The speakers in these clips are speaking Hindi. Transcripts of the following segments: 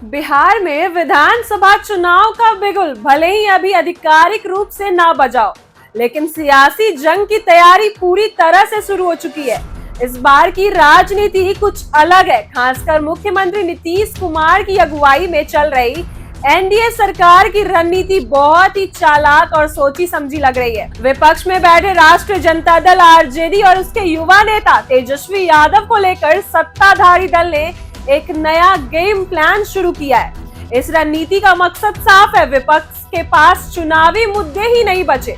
बिहार में विधानसभा चुनाव का बिगुल भले ही अभी आधिकारिक रूप से ना बजाओ, लेकिन सियासी जंग की तैयारी पूरी तरह से शुरू हो चुकी है। इस बार की राजनीति कुछ अलग है, खासकर मुख्यमंत्री नीतीश कुमार की अगुवाई में चल रही एनडीए सरकार की रणनीति बहुत ही चालाक और सोची समझी लग रही है। विपक्ष में बैठे राष्ट्रीय जनता दल आरजेडी और उसके युवा नेता तेजस्वी यादव को लेकर सत्ताधारी दल ने एक नया गेम प्लान शुरू किया है। इस रणनीति का मकसद साफ है, विपक्ष के पास चुनावी मुद्दे ही नहीं बचे।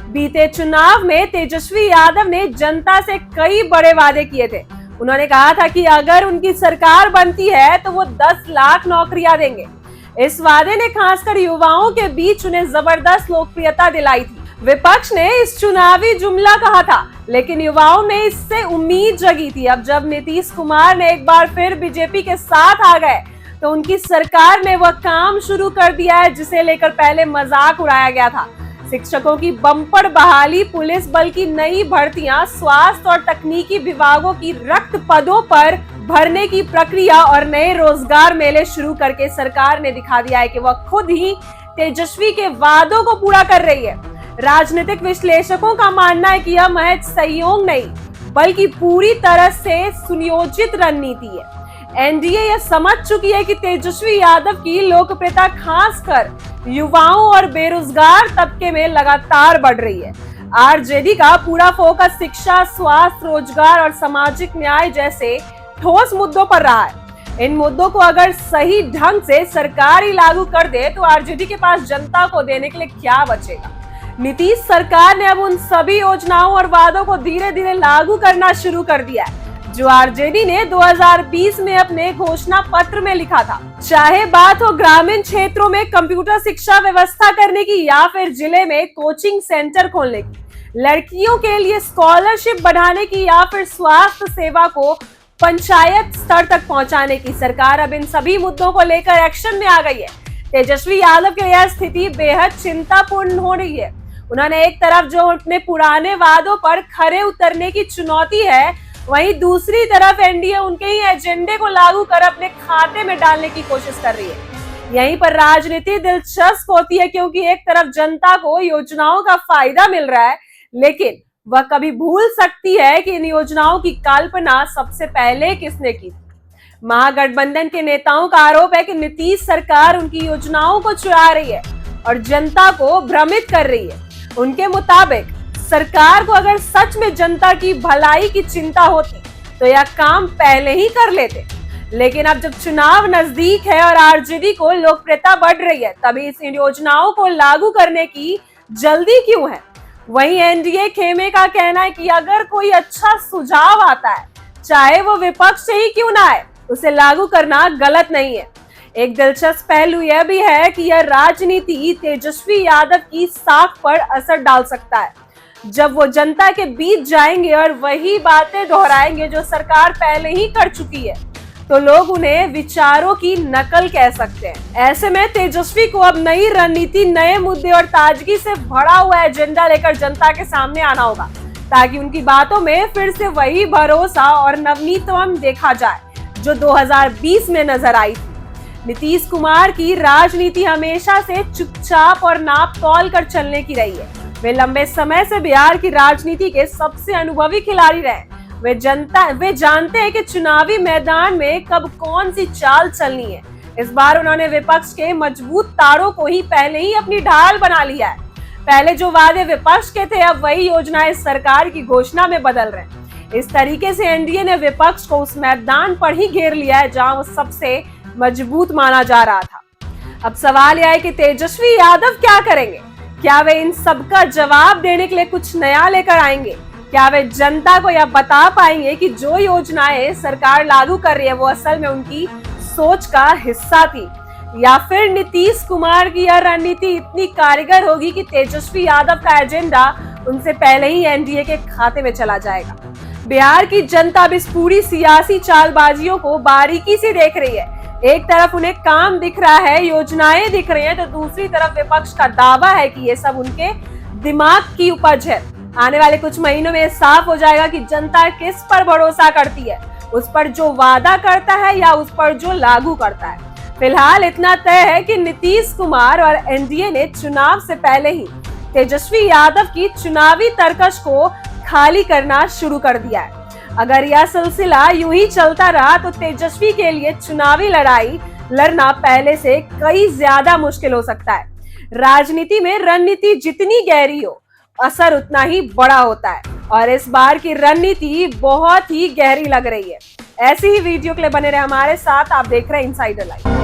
बीते चुनाव में तेजस्वी यादव ने जनता से कई बड़े वादे किए थे। उन्होंने कहा था कि अगर उनकी सरकार बनती है तो वो 10 लाख नौकरियां देंगे। इस वादे ने खासकर युवाओं के बीच उन्हें जबरदस्त लोकप्रियता दिलाई थी। विपक्ष ने इस चुनावी जुमला कहा था, लेकिन युवाओं में इससे उम्मीद जगी थी। अब जब नीतीश कुमार ने एक बार फिर बीजेपी के साथ आ गए तो उनकी सरकार ने वह काम शुरू कर दिया है जिसे लेकर पहले मजाक उड़ाया गया था। शिक्षकों की बम्पर बहाली, पुलिस बल की नई भर्तियां, स्वास्थ्य और तकनीकी विभागों की रिक्त पदों पर भरने की प्रक्रिया और नए रोजगार मेले शुरू करके सरकार ने दिखा दिया है कि वह खुद ही तेजस्वी के वादों को पूरा कर रही है। राजनीतिक विश्लेषकों का मानना है कि यह महज सहयोग नहीं बल्कि पूरी तरह से सुनियोजित रणनीति है। एनडीए यह समझ चुकी है कि तेजस्वी यादव की लोकप्रियता खासकर युवाओं और बेरोजगार तबके में लगातार बढ़ रही है। आरजेडी का पूरा फोकस शिक्षा, स्वास्थ्य, रोजगार और सामाजिक न्याय जैसे ठोस मुद्दों पर रहा है। इन मुद्दों को अगर सही ढंग से सरकार ही लागू कर दे तो आरजेडी के पास जनता को देने के लिए क्या बचेगा। नीतीश सरकार ने अब उन सभी योजनाओं और वादों को धीरे धीरे लागू करना शुरू कर दिया है जो आरजेडी ने 2020 में अपने घोषणा पत्र में लिखा था। चाहे बात हो ग्रामीण क्षेत्रों में कंप्यूटर शिक्षा व्यवस्था करने की या फिर जिले में कोचिंग सेंटर खोलने की, लड़कियों के लिए स्कॉलरशिप बढ़ाने की या फिर स्वास्थ्य सेवा को पंचायत स्तर तक पहुंचाने की, सरकार अब इन सभी मुद्दों को लेकर एक्शन में आ गई है। तेजस्वी यादव के लिए यह स्थिति बेहद चिंतापूर्ण हो रही है। उन्होंने एक तरफ जो अपने पुराने वादों पर खरे उतरने की चुनौती है, वहीं दूसरी तरफ एनडीए उनके ही एजेंडे को लागू कर अपने खाते में डालने की कोशिश कर रही है। यहीं पर राजनीति दिलचस्प होती है, क्योंकि एक तरफ जनता को योजनाओं का फायदा मिल रहा है, लेकिन वह कभी भूल सकती है कि इन योजनाओं की कल्पना सबसे पहले किसने की थी। महागठबंधन के नेताओं का आरोप है कि नीतीश सरकार उनकी योजनाओं को चुरा रही है और जनता को भ्रमित कर रही है। उनके मुताबिक सरकार को अगर सच में जनता की भलाई की चिंता होती तो यह काम पहले ही कर लेते, लेकिन अब जब चुनाव नजदीक है और आरजेडी को लोकप्रियता बढ़ रही है, तभी इस योजनाओं को लागू करने की जल्दी क्यों है। वहीं एनडीए खेमे का कहना है कि अगर कोई अच्छा सुझाव आता है, चाहे वो विपक्ष से ही क्यों ना आए, उसे लागू करना गलत नहीं है। एक दिलचस्प पहलू यह भी है कि यह राजनीति तेजस्वी यादव की साख पर असर डाल सकता है। जब वो जनता के बीच जाएंगे और वही बातें दोहराएंगे जो सरकार पहले ही कर चुकी है, तो लोग उन्हें विचारों की नकल कह सकते हैं। ऐसे में तेजस्वी को अब नई रणनीति, नए मुद्दे और ताजगी से भरा हुआ एजेंडा लेकर जनता के सामने आना होगा, ताकि उनकी बातों में फिर से वही भरोसा और नवनीतम देखा जाए जो 2020 में नजर आई थी। नीतीश कुमार की राजनीति हमेशा से चुपचाप और नाप तौल कर चलने की रही है। वे लंबे समय से बिहार की राजनीति के सबसे अनुभवी खिलाड़ी रहे। वे जानते हैं कि चुनावी मैदान में कब कौन सी चाल चलनी है। इस बार उन्होंने विपक्ष के मजबूत तारों को ही पहले ही अपनी ढाल बना लिया है। पहले जो वादे विपक्ष के थे, अब वही योजनाएं सरकार की घोषणा में बदल रहे हैं। इस तरीके से एनडीए ने विपक्ष को उस मैदान पर ही घेर लिया है जहां वो सबसे मजबूत माना जा रहा था। अब सवाल यह है कि तेजस्वी यादव क्या करेंगे। क्या वे इन सबका जवाब देने के लिए कुछ नया लेकर आएंगे? क्या वे जनता को यह बता पाएंगे कि जो योजनाएं सरकार लागू कर रही है वो असल में उनकी सोच का हिस्सा थी, या फिर नीतीश कुमार की यह रणनीति इतनी कारगर होगी कि तेजस्वी यादव का एजेंडा उनसे पहले ही एनडीए के खाते में चला जाएगा। बिहार की जनता अब इस पूरी सियासी चालबाजियों को बारीकी से देख रही है। एक तरफ उन्हें काम दिख रहा है, योजनाएं दिख रही हैं, तो दूसरी तरफ विपक्ष का दावा है कि ये सब उनके दिमाग की उपज है। आने वाले कुछ महीनों में साफ हो जाएगा कि जनता किस पर भरोसा करती है, उस पर जो वादा करता है या उस पर जो लागू करता है। फिलहाल इतना तय है कि नीतीश कुमार और एनडीए ने चुनाव से पहले ही तेजस्वी यादव की चुनावी तरकश को खाली करना शुरू कर दिया है। अगर यह सिलसिला यूं ही चलता रहा तो तेजस्वी के लिए चुनावी लड़ाई लड़ना पहले से कई ज्यादा मुश्किल हो सकता है। राजनीति में रणनीति जितनी गहरी हो, असर उतना ही बड़ा होता है और इस बार की रणनीति बहुत ही गहरी लग रही है। ऐसी ही वीडियो के लिए बने रहे हमारे साथ। आप देख रहे हैं इनसाइडर लाइव।